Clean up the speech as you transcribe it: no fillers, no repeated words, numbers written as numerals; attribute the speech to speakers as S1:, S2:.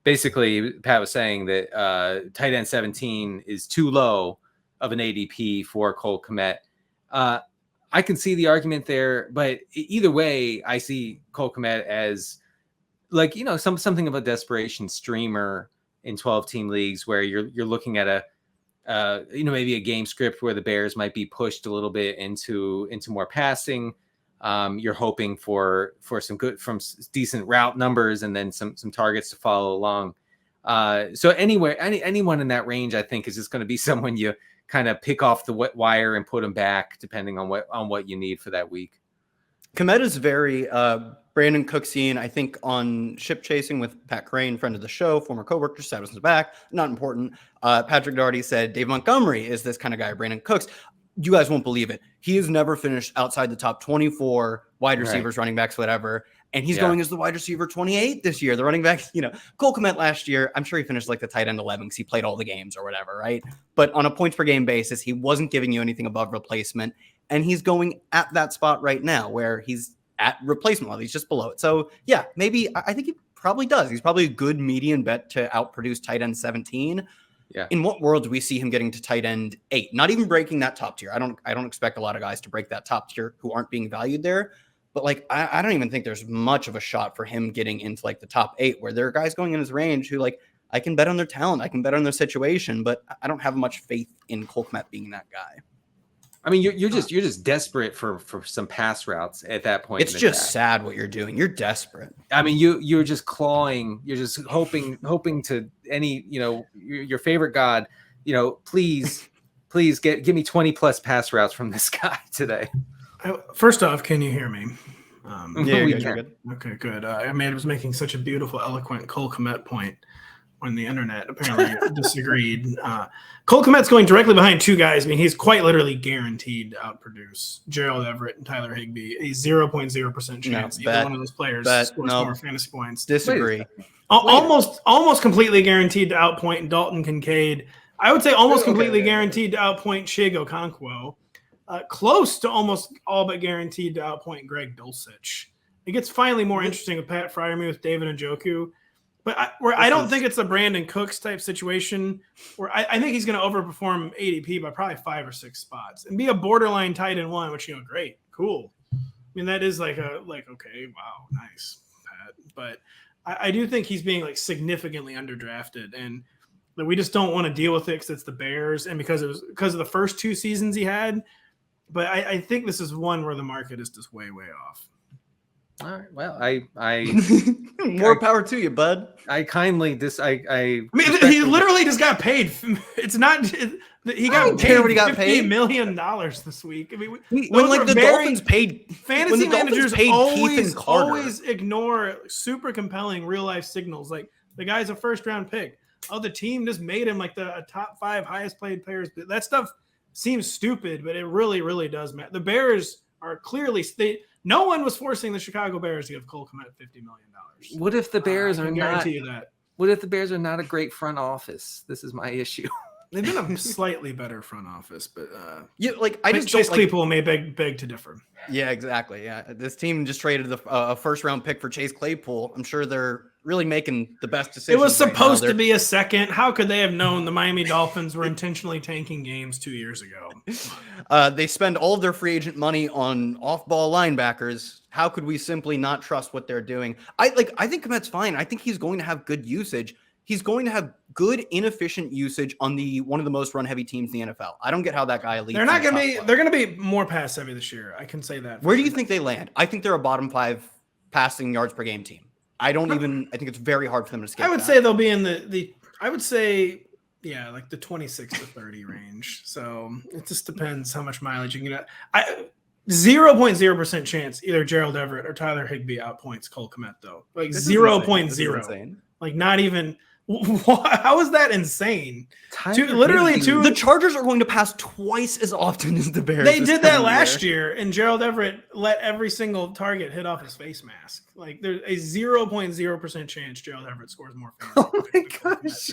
S1: basically Pat was saying that tight end 17 is too low of an ADP for Cole Kmet. I can see the argument there, but either way, I see Cole Kmet as like, something of a desperation streamer in 12-team leagues where you're looking at maybe a game script where the Bears might be pushed a little bit into more passing. You're hoping for some decent route numbers and then some targets to follow along. So anyone in that range, I think, is just going to be someone you kind of pick off the wire and put them back depending on what you need for that week.
S2: Kmet is very Brandon Cooksian, I think, on Ship Chasing with Pat Crane, friend of the show, former coworker, status in the back, not important. Patrick Daugherty said Dave Montgomery is this kind of guy, Brandon Cooks. You guys won't believe it. He has never finished outside the top 24 wide receivers, running backs, whatever. And he's going as the wide receiver 28 this year. The running back, Cole Kmet last year, I'm sure he finished like the tight end 11 because he played all the games or whatever, right? But on a points per game basis, he wasn't giving you anything above replacement. And he's going at that spot right now where he's at replacement level. He's just below it. So yeah, maybe I think he probably does. He's probably a good median bet to outproduce tight end 17. Yeah. In what world do we see him getting to tight end 8? Not even breaking that top tier. I don't expect a lot of guys to break that top tier who aren't being valued there. But like, I don't even think there's much of a shot for him getting into like the top 8, where there are guys going in his range who like, I can bet on their talent. I can bet on their situation, but I don't have much faith in Cole Kmet being that guy.
S1: I mean, you're just desperate for some pass routes at that point.
S2: It's just sad what you're doing. You're desperate.
S1: I mean, you're just clawing. You're just hoping to your favorite god. Please give me 20 plus pass routes from this guy today.
S3: First off, can you hear me?
S2: Yeah, you're good.
S3: Okay, good. I was making such a beautiful, eloquent Cole Kmet point when the internet apparently disagreed. Cole Kmet's going directly behind two guys. I mean, he's quite literally guaranteed to outproduce Gerald Everett and Tyler Higbee. A 0.0% chance either one of those players scores more fantasy points.
S2: Disagree.
S3: Almost completely guaranteed to outpoint Dalton Kincaid. I would say almost completely guaranteed to outpoint Chigo Okonkwo. Close to almost all but guaranteed to outpoint Greg Dulcich. It gets finally more interesting with Pat Freiermuth with David Njoku. But I don't think it's a Brandon Cooks type situation where I think he's going to overperform ADP by probably 5 or 6 spots and be a borderline tight end 1, which, great, cool. I mean, that is okay, wow, nice, Pat. But I do think he's being like significantly underdrafted, and that we just don't want to deal with it because it's the Bears and because of the first 2 seasons he had. But I think this is one where the market is just way, way off.
S1: All right. Well, I
S2: more power to you, bud.
S1: I kindly
S3: I mean, he literally just got paid. It's not he got paid what he got paid $50 million this week. I mean,
S2: when like the Dolphins paid
S3: fantasy managers always ignore super compelling real life signals. Like the guy's a first round pick. Oh, the team just made him like a top 5 highest paid players. That stuff seems stupid, but it really, really does matter. The Bears are clearly no one was forcing the Chicago Bears to give Cole Kmet $50 million.
S1: What if the Bears are not?
S3: That.
S1: What if the Bears are not a great front office? This is my issue.
S3: They've been a slightly better front office, but
S2: Chase
S3: Claypool may beg to differ.
S2: Yeah, exactly. Yeah, this team just traded a first round pick for Chase Claypool. I'm sure they're really making the best decisions.
S3: It was supposed to be a second. How could they have known the Miami Dolphins were intentionally tanking games 2 years ago?
S2: They spend all of their free agent money on off-ball linebackers. How could we simply not trust what they're doing? I think Kmet's fine. I think he's going to have good usage. He's going to have good, inefficient usage on one of the most run-heavy teams in the NFL. I don't get how that guy leads.
S3: They're not going to be. They're going to be more pass-heavy this year. I can say that.
S2: Where do you think they land? I think they're a bottom 5 passing yards per game team. I think it's very hard for them to escape.
S3: I would say they'll be in I would say, like the 26 to 30 range. So it just depends how much mileage you can get. 0.0% chance either Gerald Everett or Tyler Higbee outpoints Cole Kmet though. Like 0.0. Like not even. How is that insane?
S2: The Chargers are going to pass twice as often as the Bears.
S3: They did that last year, and Gerald Everett let every single target hit off his face mask. Like there's a 0.0% chance Gerald Everett scores more.
S1: Oh my gosh!